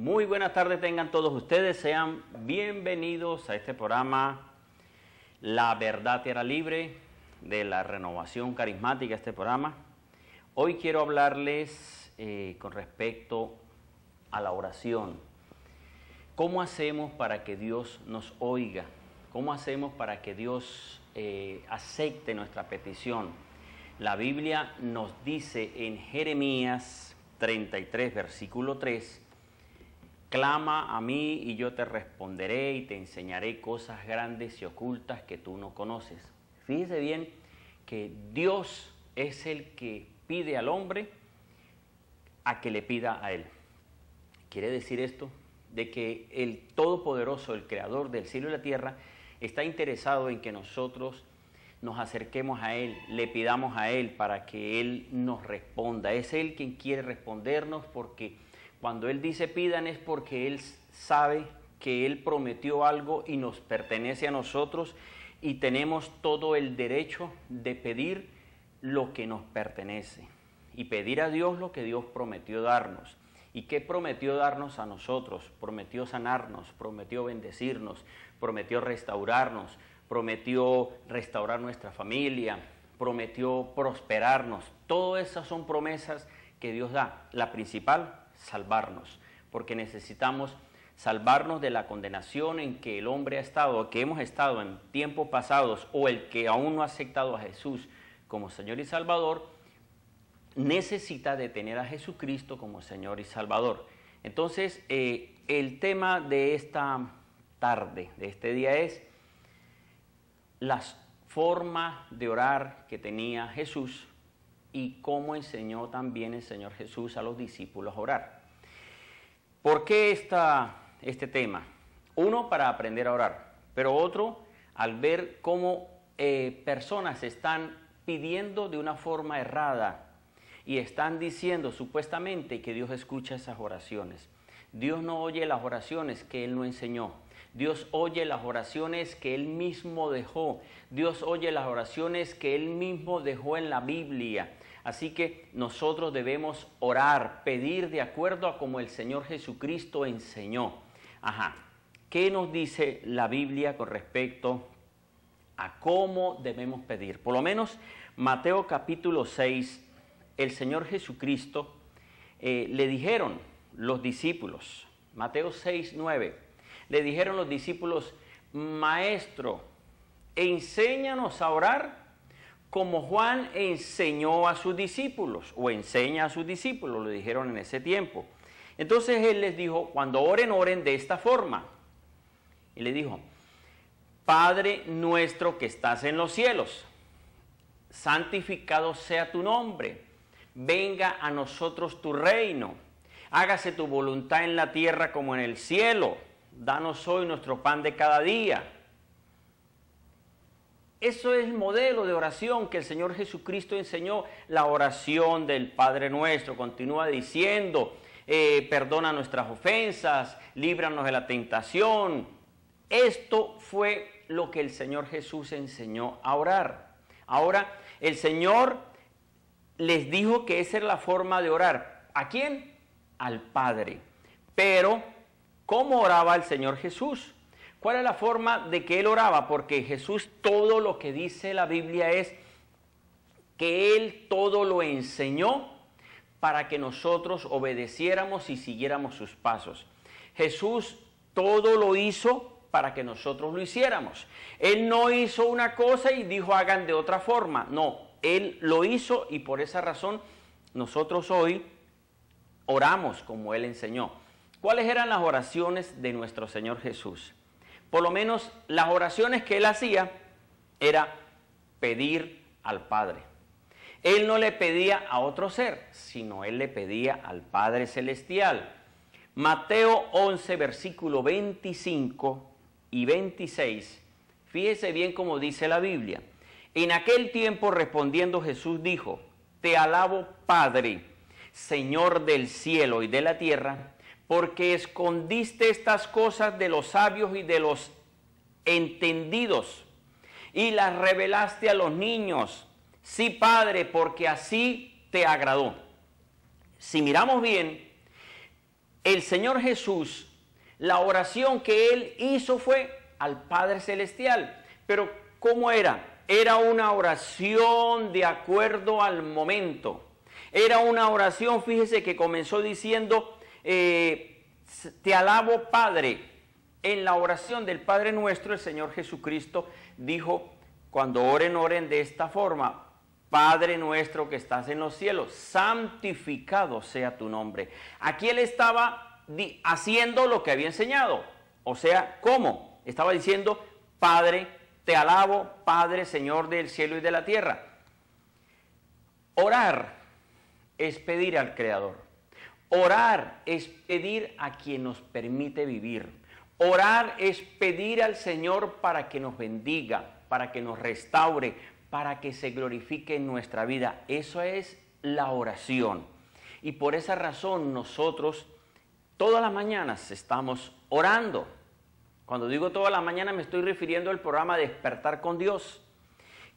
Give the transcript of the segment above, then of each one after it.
Muy buenas tardes tengan todos ustedes, sean bienvenidos a este programa La Verdad Te Hará Libre, de la Renovación Carismática, este programa. Hoy quiero hablarles con respecto a la oración. ¿Cómo hacemos para que Dios nos oiga? ¿Cómo hacemos para que Dios acepte nuestra petición? La Biblia nos dice en Jeremías 33, versículo 3, clama a mí y yo te responderé y te enseñaré cosas grandes y ocultas que tú no conoces. Fíjese bien que Dios es el que pide al hombre a que le pida a él. Quiere decir esto de que el Todopoderoso, el Creador del cielo y la tierra, está interesado en que nosotros nos acerquemos a Él, le pidamos a Él para que Él nos responda. Es Él quien quiere respondernos, porque cuando Él dice pidan es porque Él sabe que Él prometió algo y nos pertenece a nosotros y tenemos todo el derecho de pedir lo que nos pertenece y pedir a Dios lo que Dios prometió darnos. ¿Y qué prometió darnos a nosotros? Prometió sanarnos, prometió bendecirnos, prometió restaurarnos, prometió restaurar nuestra familia, prometió prosperarnos. Todas esas son promesas que Dios da. La principal, salvarnos, porque necesitamos salvarnos de la condenación en que el hombre ha estado, que hemos estado en tiempos pasados, o el que aún no ha aceptado a Jesús como Señor y Salvador, necesita de tener a Jesucristo como Señor y Salvador. Entonces, el tema de esta tarde, de este día, es las formas de orar que tenía Jesús y cómo enseñó también el Señor Jesús a los discípulos a orar. ¿Por qué este tema? Uno, para aprender a orar, pero otro, al ver cómo personas están pidiendo de una forma errada y están diciendo supuestamente que Dios escucha esas oraciones. Dios no oye las oraciones que Él no enseñó. Dios oye las oraciones que Él mismo dejó. Dios oye las oraciones que Él mismo dejó en la Biblia. Así que nosotros debemos orar, pedir de acuerdo a como el Señor Jesucristo enseñó. ¿Qué nos dice la Biblia con respecto a cómo debemos pedir? Por lo menos Mateo capítulo 6, el Señor Jesucristo le dijeron los discípulos, Mateo 6, 9, le dijeron los discípulos, Maestro, enséñanos a orar como Juan enseñó a sus discípulos, o enseña a sus discípulos, le dijeron en ese tiempo. Entonces Él les dijo, cuando oren, oren de esta forma. Y le dijo, Padre nuestro que estás en los cielos, santificado sea tu nombre, venga a nosotros tu reino, hágase tu voluntad en la tierra como en el cielo. Danos hoy nuestro pan de cada día. Eso es el modelo de oración que el Señor Jesucristo enseñó, la oración del Padre Nuestro. Continúa diciendo, perdona nuestras ofensas, líbranos de la tentación. Esto fue lo que el Señor Jesús enseñó a orar. Ahora, el Señor les dijo que esa era la forma de orar. ¿A quién? Al Padre. Pero, ¿cómo oraba el Señor Jesús? ¿Cuál es la forma de que Él oraba? Porque Jesús, todo lo que dice la Biblia es que Él todo lo enseñó para que nosotros obedeciéramos y siguiéramos sus pasos. Jesús todo lo hizo para que nosotros lo hiciéramos. Él no hizo una cosa y dijo hagan de otra forma. No, Él lo hizo y por esa razón nosotros hoy oramos como Él enseñó. ¿Cuáles eran las oraciones de nuestro Señor Jesús? Por lo menos las oraciones que Él hacía era pedir al Padre. Él no le pedía a otro ser, sino Él le pedía al Padre Celestial. Mateo 11, versículo 25 y 26, fíjese bien cómo dice la Biblia. En aquel tiempo respondiendo Jesús dijo, Te alabo, Padre, Señor del cielo y de la tierra, porque escondiste estas cosas de los sabios y de los entendidos, y las revelaste a los niños. Sí, Padre, porque así te agradó. Si miramos bien, el Señor Jesús, la oración que Él hizo fue al Padre Celestial. Pero ¿cómo era? Era una oración de acuerdo al momento. Era una oración, fíjese, que comenzó diciendo, te alabo, Padre. En la oración del Padre Nuestro, el Señor Jesucristo dijo, cuando oren, oren de esta forma: Padre nuestro que estás en los cielos, santificado sea tu nombre. Aquí Él estaba haciendo lo que había enseñado. O sea, ¿cómo? Estaba diciendo, Padre, te alabo, Padre, Señor del cielo y de la tierra. Orar es pedir al Creador. Orar es pedir a quien nos permite vivir. Orar es pedir al Señor para que nos bendiga, para que nos restaure, para que se glorifique en nuestra vida. Eso es la oración. Y por esa razón nosotros todas las mañanas estamos orando. Cuando digo todas las mañanas me estoy refiriendo al programa Despertar con Dios,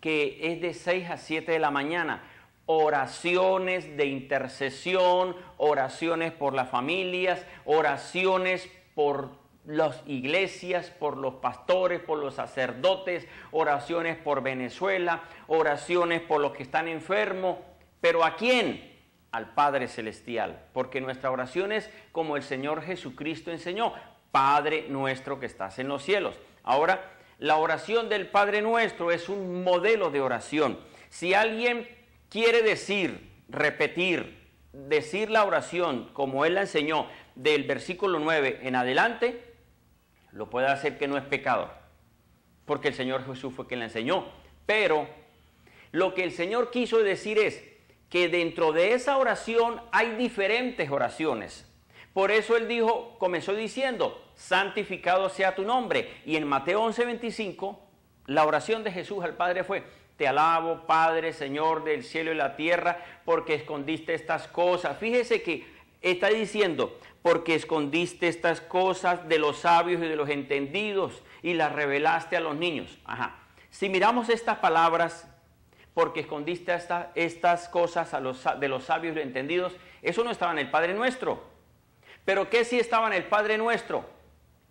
que es de 6 a 7 de la mañana. Oraciones de intercesión, oraciones por las familias, oraciones por las iglesias, por los pastores, por los sacerdotes, oraciones por Venezuela, oraciones por los que están enfermos. ¿Pero a quién? Al Padre Celestial, porque nuestra oración es como el Señor Jesucristo enseñó: Padre nuestro que estás en los cielos. Ahora, la oración del Padre Nuestro es un modelo de oración. Si alguien quiere decir la oración como Él la enseñó del versículo 9 en adelante, lo puede hacer, que no es pecado, porque el Señor Jesús fue quien la enseñó. Pero lo que el Señor quiso decir es que dentro de esa oración hay diferentes oraciones. Por eso Él comenzó diciendo, santificado sea tu nombre. Y en Mateo 11:25, la oración de Jesús al Padre fue: te alabo, Padre, Señor del cielo y la tierra, porque escondiste estas cosas. Fíjese que está diciendo, porque escondiste estas cosas de los sabios y de los entendidos y las revelaste a los niños. Si miramos estas palabras, porque escondiste estas cosas de los sabios y los entendidos, eso no estaba en el Padre Nuestro. Pero ¿qué sí estaba en el Padre Nuestro?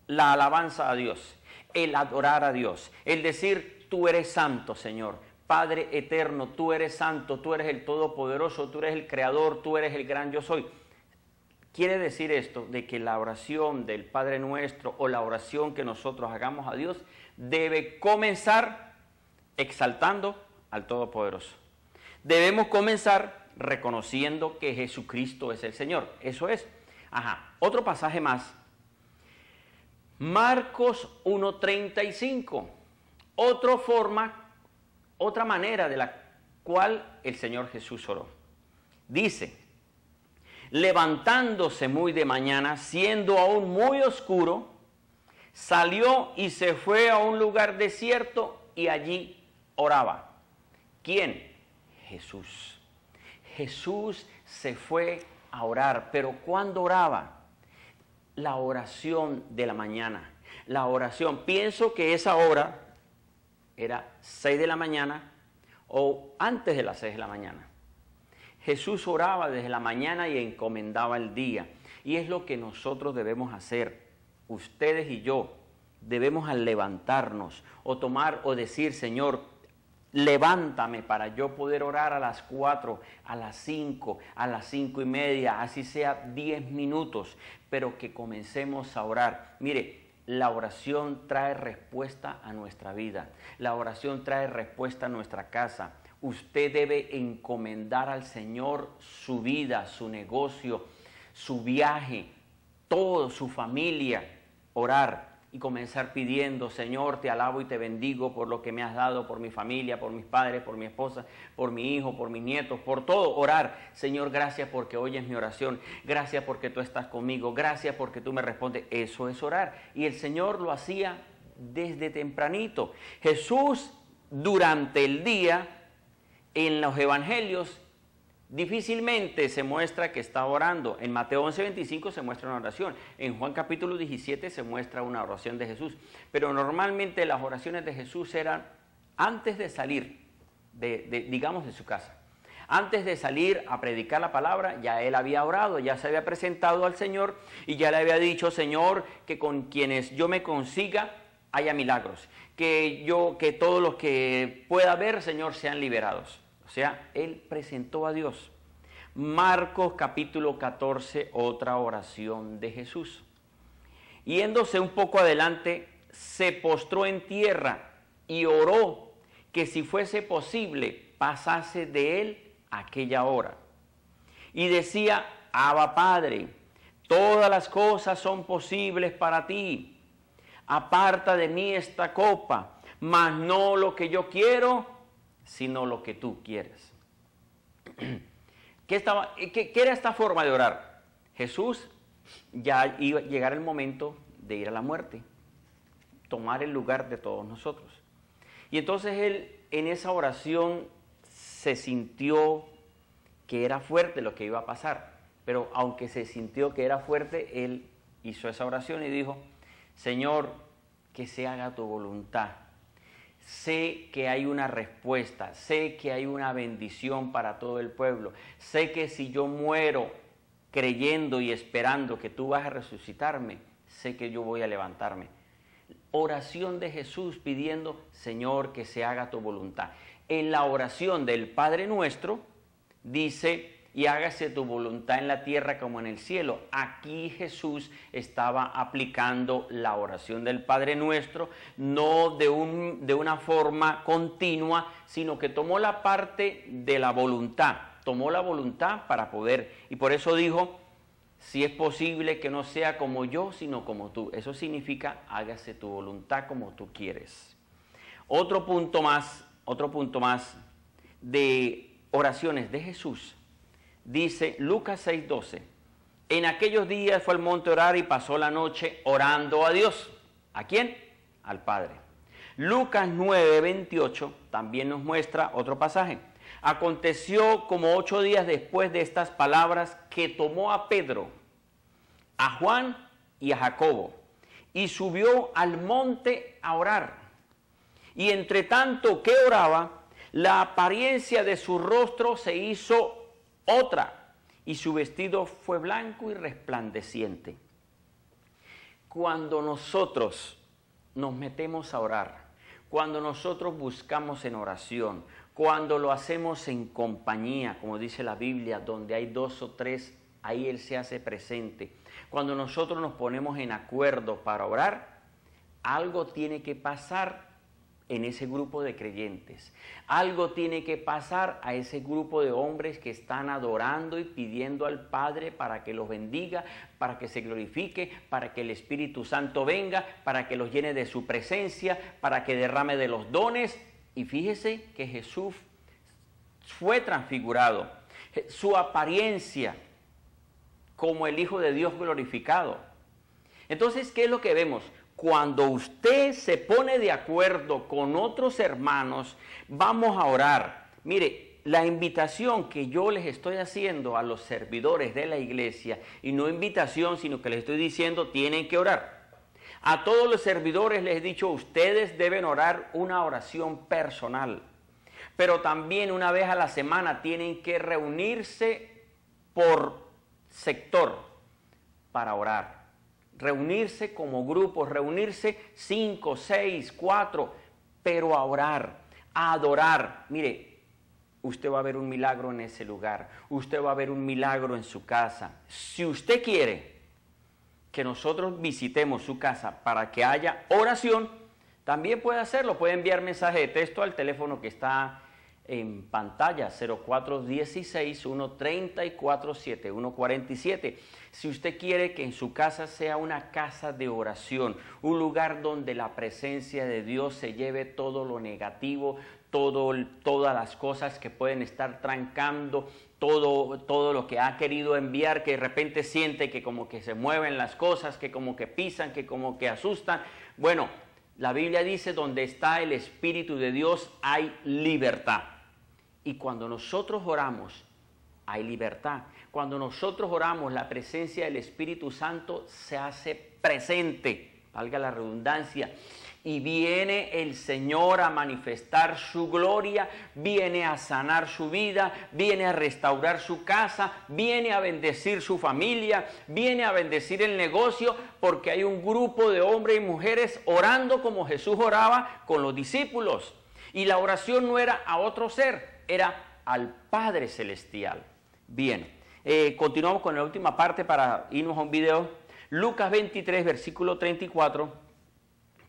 La alabanza a Dios, el adorar a Dios, el decir, tú eres santo, Señor. Padre eterno, tú eres santo, tú eres el todopoderoso, tú eres el creador, tú eres el gran yo soy. Quiere decir esto de que la oración del Padre Nuestro o la oración que nosotros hagamos a Dios debe comenzar exaltando al Todopoderoso. Debemos comenzar reconociendo que Jesucristo es el Señor. Eso es. Otro pasaje más. Marcos 1:35. Otra manera de la cual el Señor Jesús oró. Dice: levantándose muy de mañana, siendo aún muy oscuro, salió y se fue a un lugar desierto y allí oraba. ¿Quién? Jesús. Jesús se fue a orar, pero ¿cuándo oraba? La oración de la mañana. La oración, pienso que esa hora era 6 de la mañana o antes de las 6 de la mañana. Jesús oraba desde la mañana y encomendaba el día. Y es lo que nosotros debemos hacer. Ustedes y yo debemos, al levantarnos o decir, Señor, levántame para yo poder orar a las 4, a las 5, a las 5:30, así sea 10 minutos, pero que comencemos a orar. Mire, la oración trae respuesta a nuestra vida. La oración trae respuesta a nuestra casa. Usted debe encomendar al Señor su vida, su negocio, su viaje, todo, su familia. Orar y comenzar pidiendo: Señor, te alabo y te bendigo por lo que me has dado, por mi familia, por mis padres, por mi esposa, por mi hijo, por mis nietos, por todo. Orar: Señor, gracias porque oyes mi oración, gracias porque tú estás conmigo, gracias porque tú me respondes. Eso es orar. Y el Señor lo hacía desde tempranito. Jesús, durante el día, en los evangelios, difícilmente se muestra que está orando. En Mateo 11:25 se muestra una oración. En Juan capítulo 17 se muestra una oración de Jesús. Pero normalmente las oraciones de Jesús eran antes de salir, digamos, de su casa. Antes de salir a predicar la palabra, ya él había orado, ya se había presentado al Señor y ya le había dicho, Señor, que con quienes yo me consiga haya milagros, que todos los que pueda ver, Señor, sean liberados. O sea, él presentó a Dios. Marcos capítulo 14, otra oración de Jesús. Yéndose un poco adelante, se postró en tierra y oró que si fuese posible pasase de él aquella hora. Y decía, Abba Padre, todas las cosas son posibles para ti. Aparta de mí esta copa, mas no lo que yo quiero, sino lo que tú quieres. ¿Qué era esta forma de orar? Jesús ya iba a llegar el momento de ir a la muerte, tomar el lugar de todos nosotros. Y entonces él en esa oración se sintió que era fuerte lo que iba a pasar, pero aunque se sintió que era fuerte, él hizo esa oración y dijo, Señor, que se haga tu voluntad. Sé que hay una respuesta, sé que hay una bendición para todo el pueblo, sé que si yo muero creyendo y esperando que tú vas a resucitarme, sé que yo voy a levantarme. Oración de Jesús pidiendo, Señor, que se haga tu voluntad. En la oración del Padre Nuestro dice, y hágase tu voluntad en la tierra como en el cielo. Aquí Jesús estaba aplicando la oración del Padre Nuestro, no de una forma continua, sino que tomó la parte de la voluntad, tomó la voluntad para poder, y por eso dijo, si es posible que no sea como yo, sino como tú. Eso significa, hágase tu voluntad como tú quieres. Otro punto más de oraciones de Jesús. Dice Lucas 6:12, en aquellos días fue al monte a orar y pasó la noche orando a Dios. ¿A quién? Al Padre. Lucas 9:28 también nos muestra otro pasaje. Aconteció como 8 días después de estas palabras que tomó a Pedro, a Juan y a Jacobo y subió al monte a orar. Y entre tanto que oraba, la apariencia de su rostro se hizo otra, y su vestido fue blanco y resplandeciente. Cuando nosotros nos metemos a orar, cuando nosotros buscamos en oración, cuando lo hacemos en compañía, como dice la Biblia, donde hay 2 o 3, ahí Él se hace presente. Cuando nosotros nos ponemos en acuerdo para orar, algo tiene que pasar en ese grupo de creyentes. Algo tiene que pasar a ese grupo de hombres que están adorando y pidiendo al Padre para que los bendiga, para que se glorifique, para que el Espíritu Santo venga, para que los llene de su presencia, para que derrame de los dones. Y fíjese que Jesús fue transfigurado. Su apariencia como el Hijo de Dios glorificado. Entonces, ¿qué es lo que vemos? Cuando usted se pone de acuerdo con otros hermanos, vamos a orar. Mire, la invitación que yo les estoy haciendo a los servidores de la iglesia, y no invitación, sino que les estoy diciendo, tienen que orar. A todos los servidores les he dicho, ustedes deben orar una oración personal. Pero también una vez a la semana tienen que reunirse por sector para orar. Reunirse como grupos, reunirse 5, 6, 4, pero a orar, a adorar. Mire, usted va a ver un milagro en ese lugar, usted va a ver un milagro en su casa. Si usted quiere que nosotros visitemos su casa para que haya oración, también puede hacerlo, puede enviar mensaje de texto al teléfono que está en pantalla, 0416-134-7147. Si usted quiere que en su casa sea una casa de oración, un lugar donde la presencia de Dios se lleve todo lo negativo, todas las cosas que pueden estar trancando, todo lo que ha querido enviar, que de repente siente que como que se mueven las cosas, que como que pisan, que como que asustan. Bueno, la Biblia dice, donde está el Espíritu de Dios hay libertad. Y cuando nosotros oramos, hay libertad. Cuando nosotros oramos, la presencia del Espíritu Santo se hace presente valga la redundancia, y viene el Señor a manifestar su gloria, viene a sanar su vida, viene a restaurar su casa, viene a bendecir su familia, viene a bendecir el negocio, porque hay un grupo de hombres y mujeres orando como Jesús oraba con los discípulos. Y la oración no era a otro ser, era al Padre Celestial. Bien, continuamos con la última parte para irnos a un video. Lucas 23, versículo 34.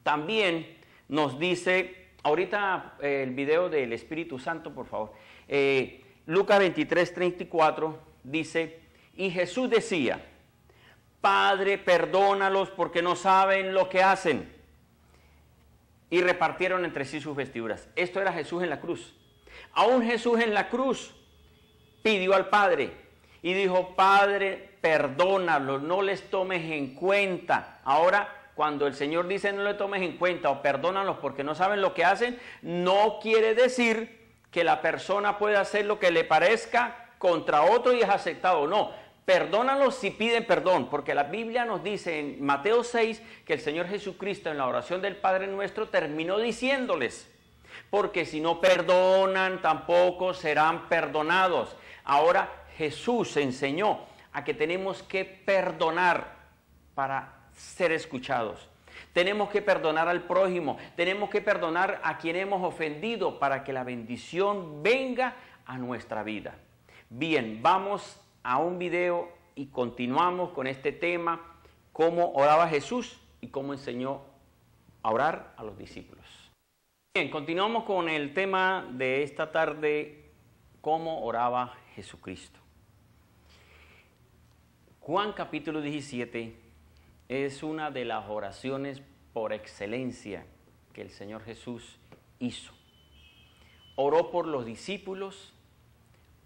También nos dice, ahorita el video del Espíritu Santo, por favor. Lucas 23, 34 dice, y Jesús decía, Padre, perdónalos porque no saben lo que hacen. Y repartieron entre sí sus vestiduras. Esto era Jesús en la cruz. Aún Jesús en la cruz pidió al Padre y dijo, Padre, perdónalos, no les tomes en cuenta. Ahora, cuando el Señor dice no le tomes en cuenta o perdónalos porque no saben lo que hacen, no quiere decir que la persona pueda hacer lo que le parezca contra otro y es aceptado. No, perdónalos si piden perdón, porque la Biblia nos dice en Mateo 6 que el Señor Jesucristo en la oración del Padre Nuestro terminó diciéndoles, porque si no perdonan tampoco serán perdonados. Ahora Jesús enseñó a que tenemos que perdonar para ser escuchados. Tenemos que perdonar al prójimo, tenemos que perdonar a quien hemos ofendido para que la bendición venga a nuestra vida. Bien, vamos a un video y continuamos con este tema, cómo oraba Jesús y cómo enseñó a orar a los discípulos. Bien, continuamos con el tema de esta tarde, cómo oraba Jesucristo. Juan capítulo 17 es una de las oraciones por excelencia que el Señor Jesús hizo. Oró por los discípulos,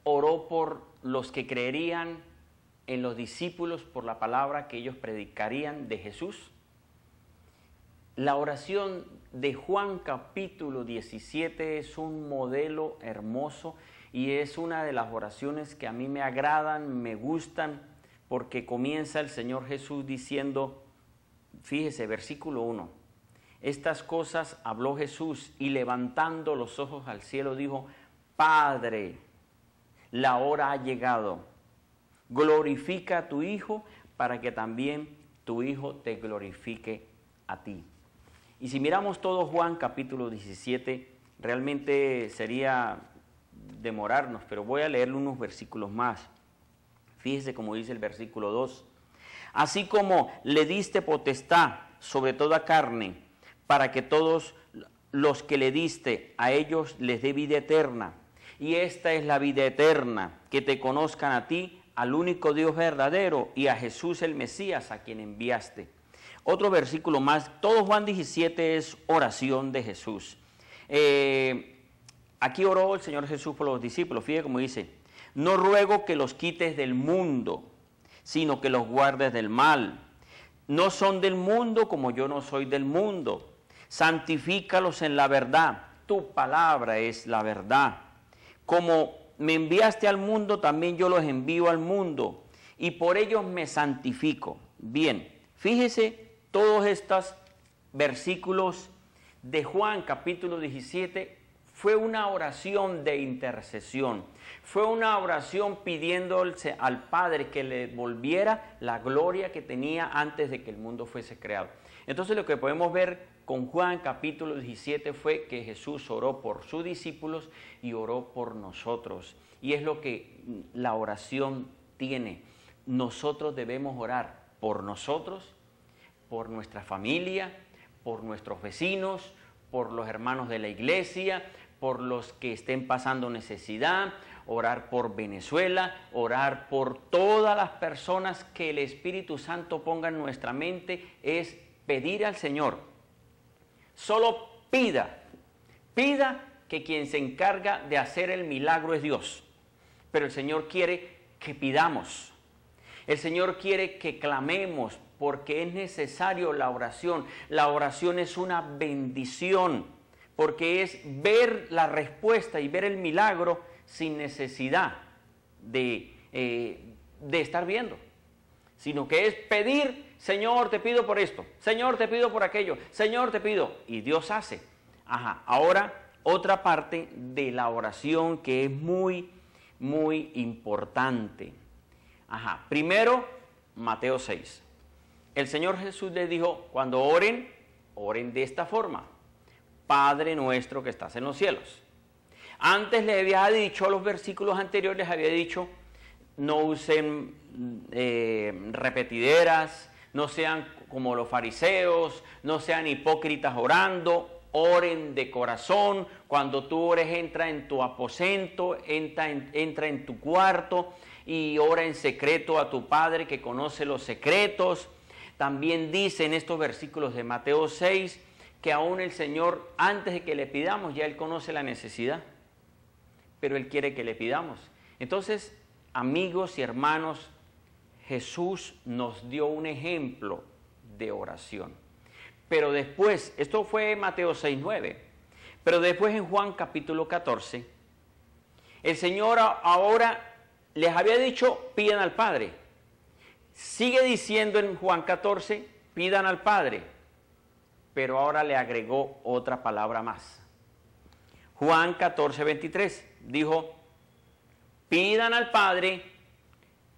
oró por los que creerían en los discípulos por la palabra que ellos predicarían de Jesús. La oración de Juan capítulo 17 es un modelo hermoso y es una de las oraciones que a mí me agradan, me gustan, porque comienza el Señor Jesús diciendo, fíjese, versículo 1, estas cosas habló Jesús y levantando los ojos al cielo dijo, Padre, la hora ha llegado, glorifica a tu Hijo para que también tu Hijo te glorifique a ti. Y si miramos todo Juan capítulo 17, realmente sería demorarnos, pero voy a leerle unos versículos más. Fíjese como dice el versículo 2. Así como le diste potestad sobre toda carne, para que todos los que le diste a ellos les dé vida eterna. Y esta es la vida eterna, que te conozcan a ti, al único Dios verdadero, y a Jesús el Mesías, a quien enviaste. Otro versículo más, todo Juan 17 es oración de Jesús. Aquí oró el Señor Jesús por los discípulos, fíjate cómo dice, no ruego que los quites del mundo, sino que los guardes del mal. No son del mundo como yo no soy del mundo. Santifícalos en la verdad. Tu palabra es la verdad. Como me enviaste al mundo, también yo los envío al mundo. Y por ellos me santifico. Bien, fíjese todos estos versículos de Juan capítulo 17. Fue una oración de intercesión, fue una oración pidiéndole al Padre que le volviera la gloria que tenía antes de que el mundo fuese creado. Entonces lo que podemos ver con Juan capítulo 17 fue que Jesús oró por sus discípulos y oró por nosotros. Y es lo que la oración tiene. Nosotros debemos orar por nosotros, por nuestra familia, por nuestros vecinos, por los hermanos de la iglesia, por los que estén pasando necesidad, orar por Venezuela, orar por todas las personas que el Espíritu Santo ponga en nuestra mente, es pedir al Señor. Solo pida que quien se encarga de hacer el milagro es Dios. Pero el Señor quiere que pidamos. El Señor quiere que clamemos porque es necesario la oración. La oración es una bendición. Porque es ver la respuesta y ver el milagro sin necesidad de estar viendo, sino que es pedir, Señor, te pido por esto, Señor, te pido por aquello, Señor, te pido, y Dios hace. Ahora, otra parte de la oración que es muy, muy importante. Primero, Mateo 6. El Señor Jesús les dijo, cuando oren, oren de esta forma: Padre nuestro que estás en los cielos. Antes les había dicho, los versículos anteriores les había dicho, no usen repetideras, no sean como los fariseos, no sean hipócritas orando, oren de corazón. Cuando tú ores, entra en tu aposento, entra en tu cuarto y ora en secreto a tu Padre que conoce los secretos. También dice en estos versículos de Mateo 6 que aún el Señor, antes de que le pidamos, ya Él conoce la necesidad, pero Él quiere que le pidamos. Entonces, amigos y hermanos, Jesús nos dio un ejemplo de oración. Pero después, esto fue Mateo 6:9, pero después en Juan capítulo 14, el Señor ahora les había dicho, pidan al Padre. Sigue diciendo en Juan 14, pidan al Padre, pero ahora le agregó otra palabra más. Juan 14:23 dijo, pidan al Padre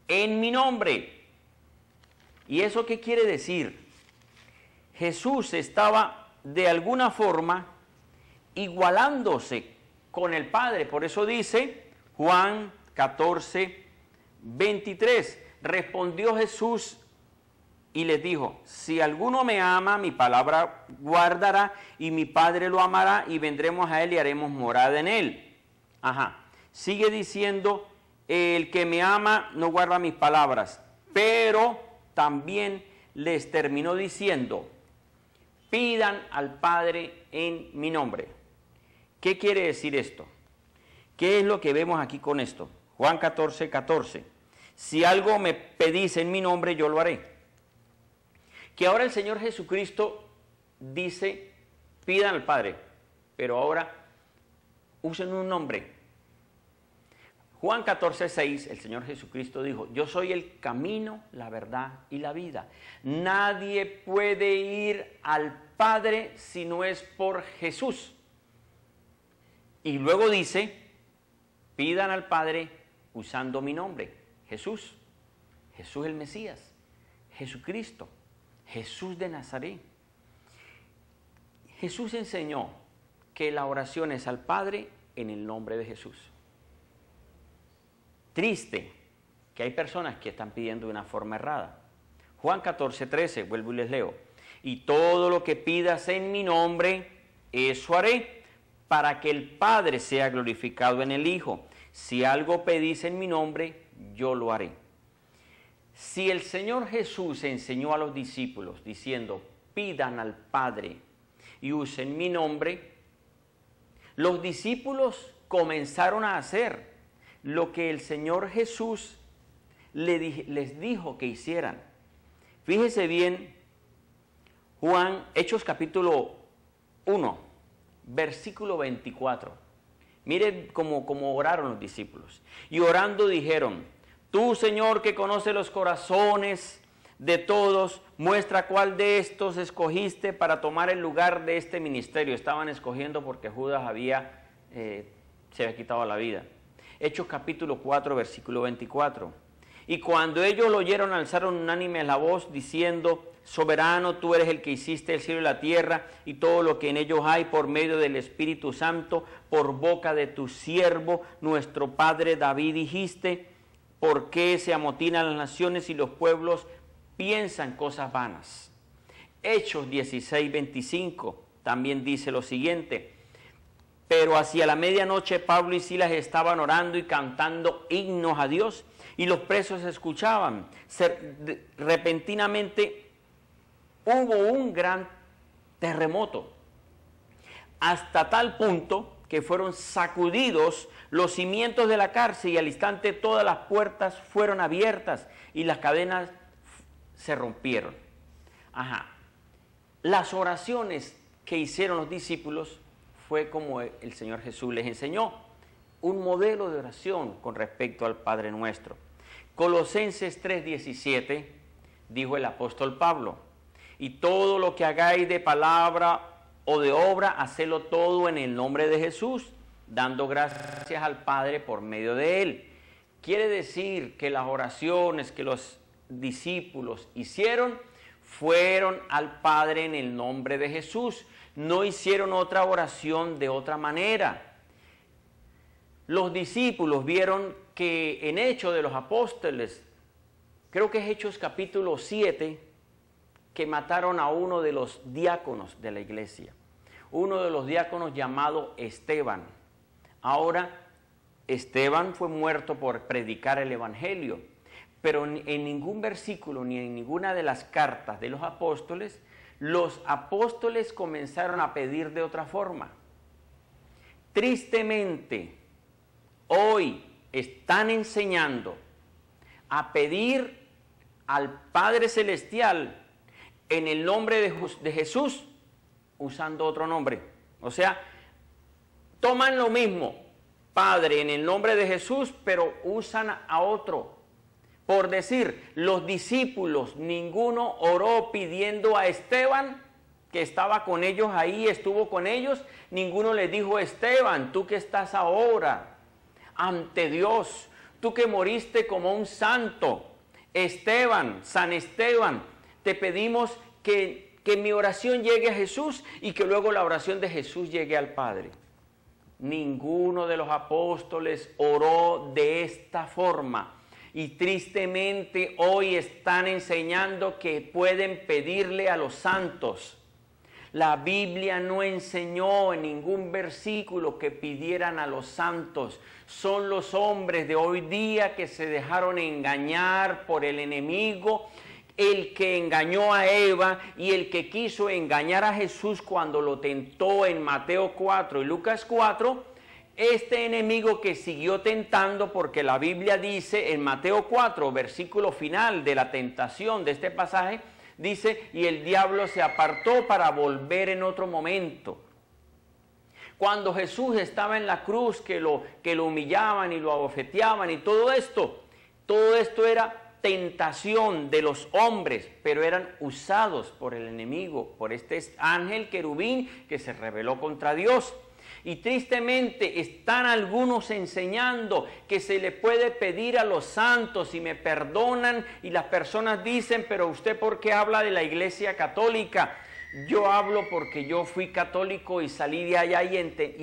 en mi nombre. ¿Y eso qué quiere decir? Jesús estaba de alguna forma igualándose con el Padre. Por eso dice Juan 14:23, respondió Jesús y les dijo, si alguno me ama, mi palabra guardará, y mi Padre lo amará, y vendremos a él y haremos morada en él. Sigue diciendo, el que me ama no guarda mis palabras, pero también les terminó diciendo, pidan al Padre en mi nombre. ¿Qué quiere decir esto? ¿Qué es lo que vemos aquí con esto? Juan 14:14. Si algo me pedís en mi nombre, yo lo haré. Que ahora el Señor Jesucristo dice, pidan al Padre, pero ahora usen un nombre. Juan 14:6, el Señor Jesucristo dijo, yo soy el camino, la verdad y la vida. Nadie puede ir al Padre si no es por Jesús. Y luego dice, pidan al Padre usando mi nombre. Jesús, Jesús el Mesías, Jesucristo, Jesús de Nazaret. Jesús enseñó que la oración es al Padre en el nombre de Jesús. Triste que hay personas que están pidiendo de una forma errada. Juan 14:13, vuelvo y les leo. Y todo lo que pidas en mi nombre, eso haré, para que el Padre sea glorificado en el Hijo. Si algo pedís en mi nombre, yo lo haré. Si el Señor Jesús enseñó a los discípulos diciendo, pidan al Padre y usen mi nombre, los discípulos comenzaron a hacer lo que el Señor Jesús les dijo que hicieran. Fíjese bien, Hechos capítulo 1, versículo 24. Mire cómo oraron los discípulos. Y orando dijeron, tú, Señor, que conoces los corazones de todos, muestra cuál de estos escogiste para tomar el lugar de este ministerio. Estaban escogiendo porque Judas se había quitado la vida. Hechos capítulo 4, versículo 24. Y cuando ellos lo oyeron, alzaron unánime la voz, diciendo, soberano, tú eres el que hiciste el cielo y la tierra, y todo lo que en ellos hay, por medio del Espíritu Santo, por boca de tu siervo, nuestro padre David, dijiste, ¿por qué se amotinan las naciones y los pueblos piensan cosas vanas? Hechos 16, 25 también dice lo siguiente, pero hacia la medianoche Pablo y Silas estaban orando y cantando himnos a Dios, y los presos escuchaban. Repentinamente hubo un gran terremoto, hasta tal punto que fueron sacudidos los cimientos de la cárcel y al instante todas las puertas fueron abiertas y las cadenas se rompieron. Las oraciones que hicieron los discípulos fue como el Señor Jesús les enseñó, un modelo de oración con respecto al Padre Nuestro. Colosenses 3:17, dijo el apóstol Pablo. Y todo lo que hagáis de palabra o de obra, hacedlo todo en el nombre de Jesús, dando gracias al Padre por medio de Él. Quiere decir que las oraciones que los discípulos hicieron fueron al Padre en el nombre de Jesús. No hicieron otra oración de otra manera. Los discípulos vieron que en Hechos de los Apóstoles, creo que es Hechos capítulo 7, que mataron a uno de los diáconos de la iglesia. Uno de los diáconos llamado Esteban. Ahora, Esteban fue muerto por predicar el evangelio, pero en ningún versículo ni en ninguna de las cartas de los apóstoles comenzaron a pedir de otra forma. Tristemente, hoy están enseñando a pedir al Padre Celestial en el nombre de Jesús, usando otro nombre. O sea, toman lo mismo, Padre, en el nombre de Jesús, pero usan a otro. Por decir, los discípulos, ninguno oró pidiendo a Esteban, que estaba con ellos ahí, estuvo con ellos. Ninguno le dijo, Esteban, tú que estás ahora ante Dios, tú que moriste como un santo, Esteban, San Esteban, te pedimos que mi oración llegue a Jesús y que luego la oración de Jesús llegue al Padre. Ninguno de los apóstoles oró de esta forma. Y tristemente hoy están enseñando que pueden pedirle a los santos. La Biblia no enseñó en ningún versículo que pidieran a los santos. Son los hombres de hoy día que se dejaron engañar por el enemigo, el que engañó a Eva y el que quiso engañar a Jesús cuando lo tentó en Mateo 4 y Lucas 4. Este enemigo que siguió tentando, porque la Biblia dice en Mateo 4, versículo final de la tentación de este pasaje, dice, y el diablo se apartó para volver en otro momento. Cuando Jesús estaba en la cruz, que lo humillaban y lo abofeteaban y todo esto era tentación de los hombres, pero eran usados por el enemigo, por este ángel querubín que se rebeló contra Dios. Y tristemente están algunos enseñando que se le puede pedir a los santos y me perdonan, y las personas dicen, pero usted ¿por qué habla de la iglesia católica? Yo hablo porque yo fui católico y salí de allá y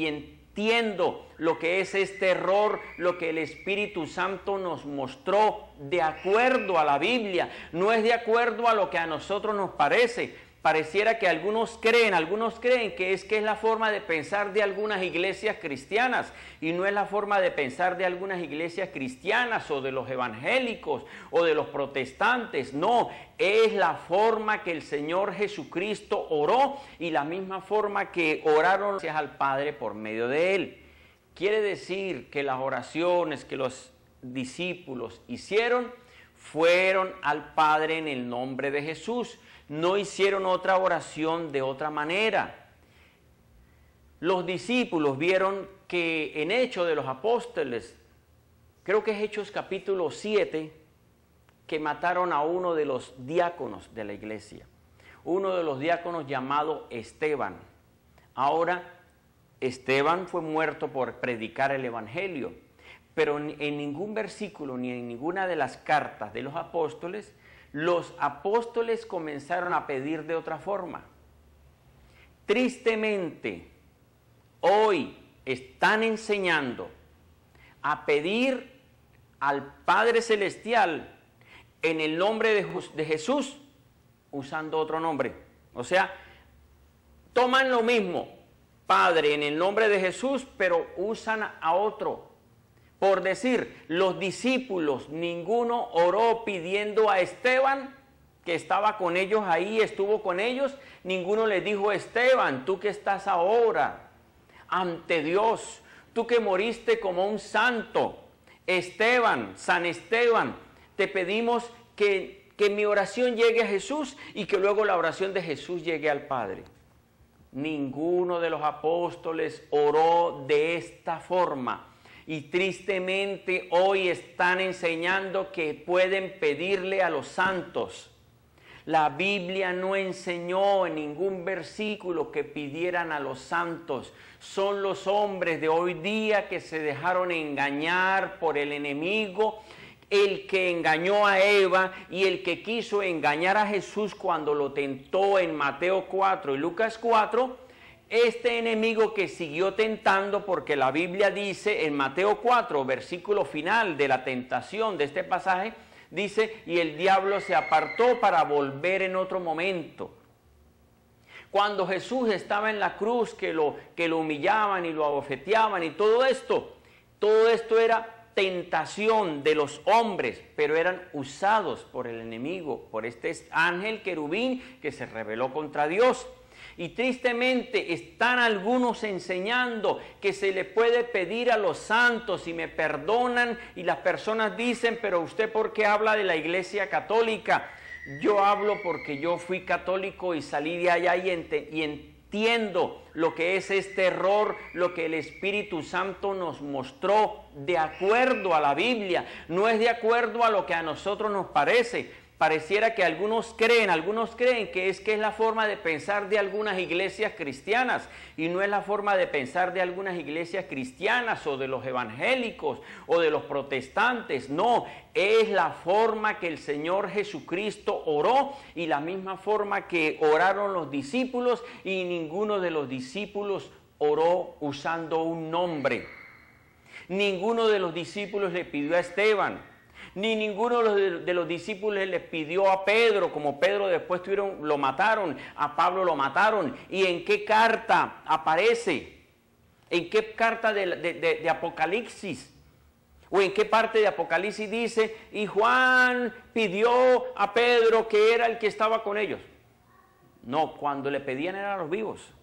entiendo lo que es este error, lo que el Espíritu Santo nos mostró de acuerdo a la Biblia, no es de acuerdo a lo que a nosotros nos parece. Pareciera que algunos creen que es la forma de pensar de algunas iglesias cristianas, y no es la forma de pensar de algunas iglesias cristianas o de los evangélicos o de los protestantes. No, es la forma que el Señor Jesucristo oró y la misma forma que oraron gracias al Padre por medio de Él. Quiere decir que las oraciones que los discípulos hicieron fueron al Padre en el nombre de Jesús. No hicieron otra oración de otra manera. Los discípulos vieron que en Hechos de los Apóstoles, creo que es Hechos capítulo 7, que mataron a uno de los diáconos de la iglesia. Uno de los diáconos llamado Esteban. Ahora, Esteban fue muerto por predicar el evangelio, pero en ningún versículo ni en ninguna de las cartas de los apóstoles comenzaron a pedir de otra forma. Tristemente, hoy están enseñando a pedir al Padre Celestial en el nombre de Jesús, usando otro nombre. O sea, toman lo mismo, Padre, en el nombre de Jesús, pero usan a otro. Por decir, los discípulos, ninguno oró pidiendo a Esteban, que estaba con ellos ahí, estuvo con ellos. Ninguno le dijo, Esteban, tú que estás ahora ante Dios, tú que moriste como un santo, Esteban, San Esteban, te pedimos que mi oración llegue a Jesús y que luego la oración de Jesús llegue al Padre. Ninguno de los apóstoles oró de esta forma. Y tristemente hoy están enseñando que pueden pedirle a los santos. La Biblia no enseñó en ningún versículo que pidieran a los santos. Son los hombres de hoy día que se dejaron engañar por el enemigo, el que engañó a Eva y el que quiso engañar a Jesús cuando lo tentó en Mateo 4 y Lucas 4. Este enemigo que siguió tentando, porque la Biblia dice en Mateo 4, versículo final de la tentación de este pasaje, dice, y el diablo se apartó para volver en otro momento. Cuando Jesús estaba en la cruz, que lo humillaban y lo abofeteaban y todo esto era tentación de los hombres, pero eran usados por el enemigo, por este ángel querubín que se rebeló contra Dios. Y tristemente están algunos enseñando que se le puede pedir a los santos y me perdonan, y las personas dicen, pero usted ¿por qué habla de la Iglesia Católica? Yo hablo porque yo fui católico y salí de allá y entiendo lo que es este error, lo que el Espíritu Santo nos mostró de acuerdo a la Biblia, no es de acuerdo a lo que a nosotros nos parece. Pareciera que algunos creen que es la forma de pensar de algunas iglesias cristianas, y no es la forma de pensar de algunas iglesias cristianas o de los evangélicos o de los protestantes. No, es la forma que el Señor Jesucristo oró y la misma forma que oraron los discípulos, y ninguno de los discípulos oró usando un nombre. Ninguno de los discípulos le pidió a Esteban, ni ninguno de los discípulos le pidió a Pedro, como Pedro después lo mataron, a Pablo lo mataron. ¿Y en qué carta aparece? ¿En qué carta de Apocalipsis? ¿O en qué parte de Apocalipsis dice, y Juan pidió a Pedro que era el que estaba con ellos? No, cuando le pedían eran a los vivos.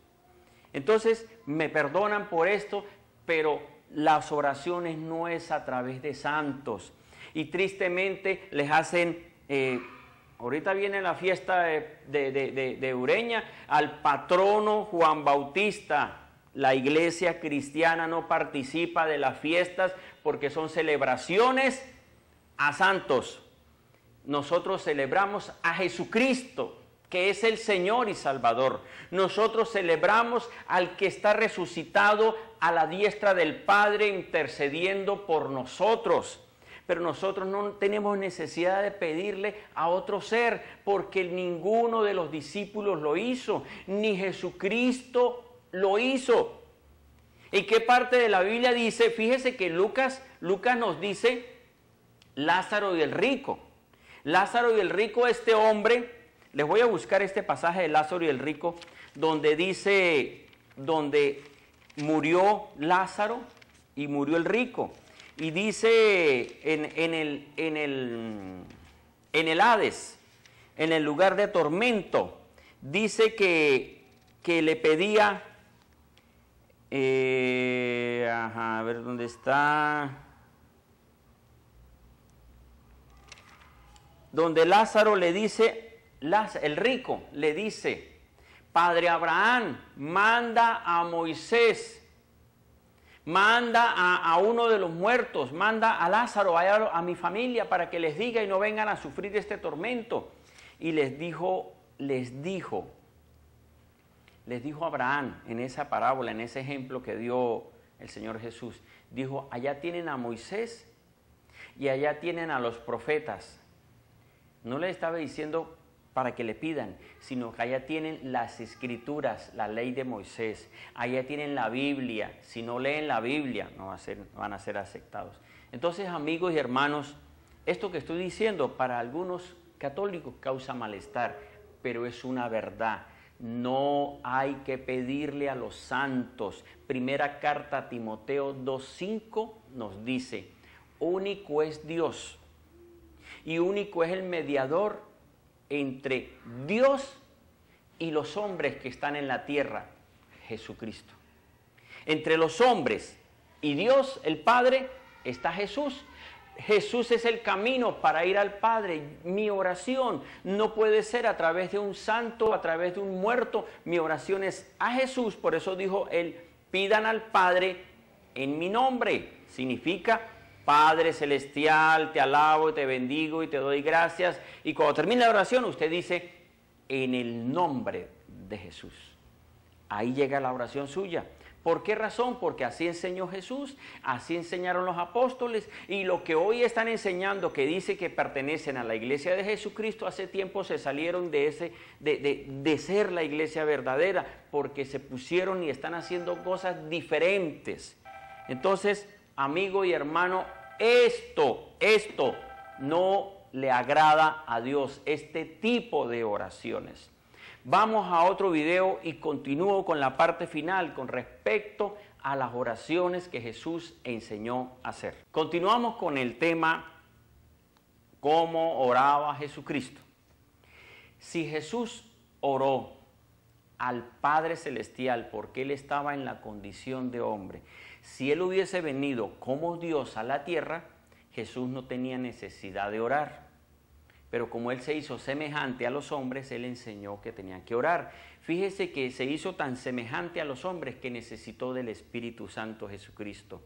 Entonces, me perdonan por esto, pero las oraciones no es a través de santos. Y tristemente les hacen, ahorita viene la fiesta de Ureña, al patrono Juan Bautista. La iglesia cristiana no participa de las fiestas porque son celebraciones a santos. Nosotros celebramos a Jesucristo, que es el Señor y Salvador. Nosotros celebramos al que está resucitado a la diestra del Padre intercediendo por nosotros. Pero nosotros no tenemos necesidad de pedirle a otro ser, porque ninguno de los discípulos lo hizo, ni Jesucristo lo hizo. ¿Y qué parte de la Biblia dice? Fíjese que Lucas nos dice Lázaro y el rico. Lázaro y el rico, este hombre, les voy a buscar este pasaje de Lázaro y el rico, donde dice, donde murió Lázaro y murió el rico. Y dice en el Hades, en el lugar de tormento, dice que le pedía, a ver dónde está, donde Lázaro le dice, el rico le dice, Padre Abraham, manda a Moisés, manda a uno de los muertos, manda a Lázaro, a mi familia, para que les diga y no vengan a sufrir este tormento. Y les dijo Abraham en esa parábola, en ese ejemplo que dio el Señor Jesús, dijo, allá tienen a Moisés y allá tienen a los profetas. No le estaba diciendo para que le pidan, sino que allá tienen las escrituras, la ley de Moisés, allá tienen la Biblia. Si no leen la Biblia, no van a ser aceptados. Entonces, amigos y hermanos, esto que estoy diciendo para algunos católicos causa malestar, pero es una verdad. No hay que pedirle a los santos. Primera carta a Timoteo 2:5 nos dice, único es Dios y único es el mediador entre Dios y los hombres que están en la tierra, Jesucristo. Entre los hombres y Dios, el Padre, está Jesús. Jesús es el camino para ir al Padre. Mi oración no puede ser a través de un santo, a través de un muerto. Mi oración es a Jesús. Por eso dijo él, pidan al Padre en mi nombre. Significa, Padre Celestial, te alabo, te bendigo y te doy gracias. Y cuando termine la oración, usted dice, en el nombre de Jesús. Ahí llega la oración suya. ¿Por qué razón? Porque así enseñó Jesús, así enseñaron los apóstoles, y lo que hoy están enseñando, que dice que pertenecen a la iglesia de Jesucristo, hace tiempo se salieron de ser la iglesia verdadera, porque se pusieron y están haciendo cosas diferentes. Entonces, amigo y hermano, esto no le agrada a Dios, este tipo de oraciones. Vamos a otro video y continúo con la parte final con respecto a las oraciones que Jesús enseñó a hacer. Continuamos con el tema cómo oraba Jesucristo. Si Jesús oró al Padre Celestial porque Él estaba en la condición de hombre, si Él hubiese venido como Dios a la tierra, Jesús no tenía necesidad de orar. Pero como Él se hizo semejante a los hombres, Él enseñó que tenían que orar. Fíjese que se hizo tan semejante a los hombres que necesitó del Espíritu Santo Jesucristo.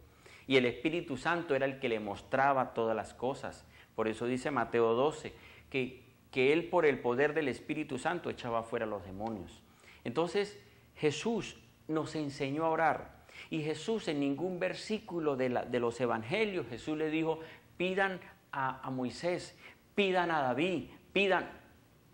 Y el Espíritu Santo era el que le mostraba todas las cosas. Por eso dice Mateo 12, que Él por el poder del Espíritu Santo echaba fuera a los demonios. Entonces Jesús nos enseñó a orar. Y Jesús en ningún versículo de los evangelios, Jesús le dijo, pidan a Moisés, pidan a David, pidan.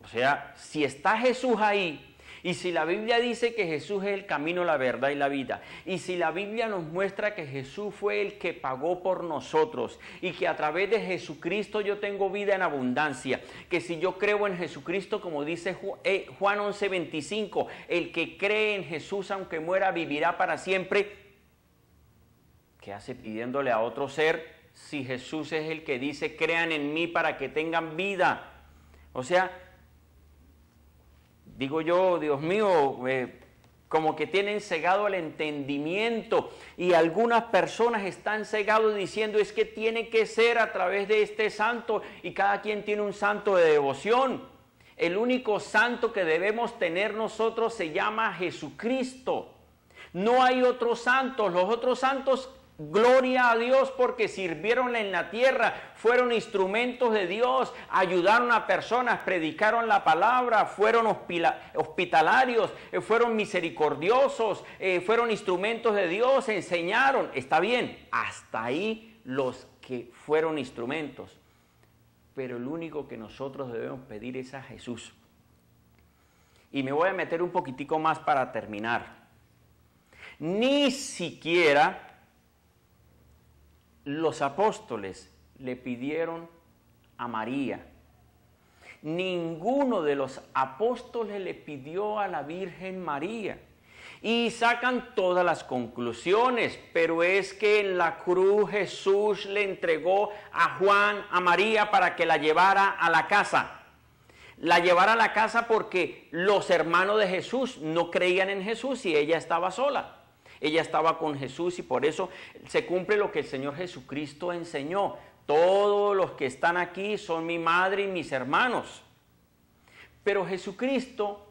O sea, si está Jesús ahí, y si la Biblia dice que Jesús es el camino, la verdad y la vida, y si la Biblia nos muestra que Jesús fue el que pagó por nosotros, y que a través de Jesucristo yo tengo vida en abundancia, que si yo creo en Jesucristo, como dice Juan 11:25, el que cree en Jesús aunque muera vivirá para siempre, ¿qué hace pidiéndole a otro ser? Si Jesús es el que dice, crean en mí para que tengan vida. O sea, digo yo, Dios mío, como que tienen cegado el entendimiento, y algunas personas están cegados diciendo, es que tiene que ser a través de este santo, y cada quien tiene un santo de devoción. El único santo que debemos tener nosotros se llama Jesucristo. No hay otros santos. Los otros santos, gloria a Dios, porque sirvieron en la tierra, fueron instrumentos de Dios, ayudaron a personas, predicaron la palabra, fueron hospitalarios, fueron misericordiosos, fueron instrumentos de Dios, enseñaron. Está bien, hasta ahí los que fueron instrumentos. Pero el único que nosotros debemos pedir es a Jesús. Y me voy a meter un poquitico más para terminar. Ni siquiera los apóstoles le pidieron a María. Ninguno de los apóstoles le pidió a la Virgen María. Y sacan todas las conclusiones, pero es que en la cruz Jesús le entregó a Juan, a María, para que la llevara a la casa. La llevara a la casa porque los hermanos de Jesús no creían en Jesús y ella estaba sola. Ella estaba con Jesús, y por eso se cumple lo que el Señor Jesucristo enseñó. Todos los que están aquí son mi madre y mis hermanos. Pero Jesucristo,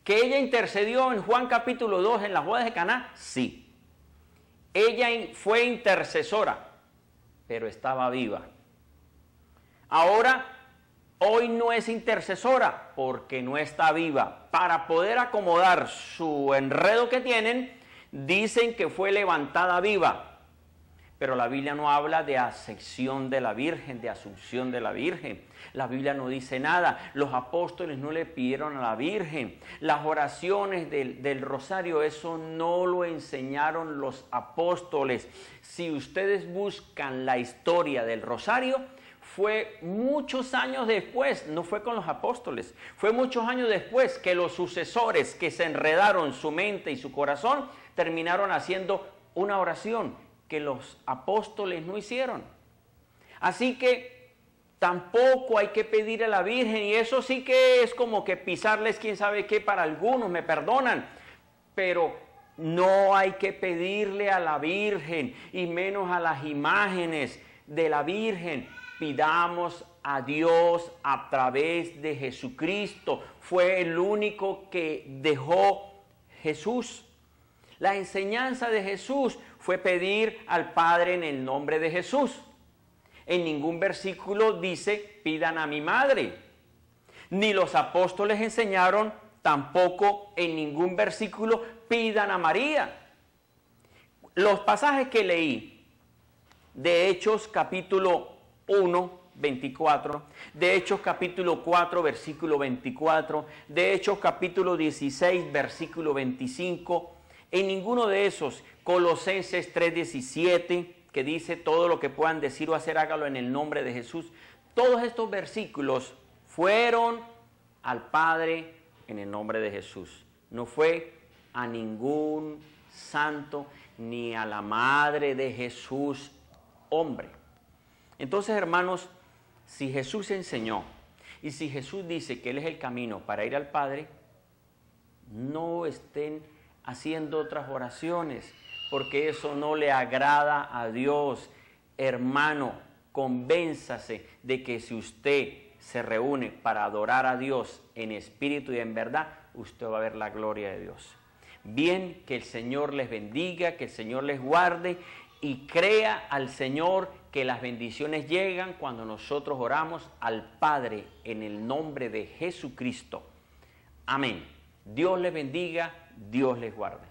que ella intercedió en Juan capítulo 2 en las bodas de Caná, sí. Ella fue intercesora, pero estaba viva. Ahora, hoy no es intercesora porque no está viva. Para poder acomodar su enredo que tienen, dicen que fue levantada viva, pero la Biblia no habla de ascensión de la Virgen, de asunción de la Virgen. La Biblia no dice nada. Los apóstoles no le pidieron a la Virgen. Las oraciones del rosario, eso no lo enseñaron los apóstoles. Si ustedes buscan la historia del rosario, fue muchos años después, no fue con los apóstoles, fue muchos años después que los sucesores que se enredaron su mente y su corazón terminaron haciendo una oración que los apóstoles no hicieron. Así que tampoco hay que pedir a la Virgen, y eso sí que es como que pisarles quién sabe qué para algunos, me perdonan, pero no hay que pedirle a la Virgen, y menos a las imágenes de la Virgen. Pidamos a Dios a través de Jesucristo. Fue el único que dejó Jesús. La enseñanza de Jesús fue pedir al Padre en el nombre de Jesús. En ningún versículo dice, pidan a mi madre. Ni los apóstoles enseñaron tampoco en ningún versículo pidan a María. Los pasajes que leí de Hechos capítulo 1, 24, de Hechos capítulo 4, versículo 24, de Hechos capítulo 16, versículo 25, en ninguno de esos, Colosenses 3, 17, que dice todo lo que puedan decir o hacer, hágalo en el nombre de Jesús. Todos estos versículos fueron al Padre en el nombre de Jesús. No fue a ningún santo ni a la madre de Jesús, hombre. Entonces, hermanos, si Jesús enseñó y si Jesús dice que Él es el camino para ir al Padre, no estén haciendo otras oraciones, porque eso no le agrada a Dios. Hermano, convénzase de que si usted se reúne para adorar a Dios en espíritu y en verdad, usted va a ver la gloria de Dios. Bien, que el Señor les bendiga, que el Señor les guarde y crea al Señor que las bendiciones llegan cuando nosotros oramos al Padre en el nombre de Jesucristo. Amén. Dios les bendiga, Dios les guarde.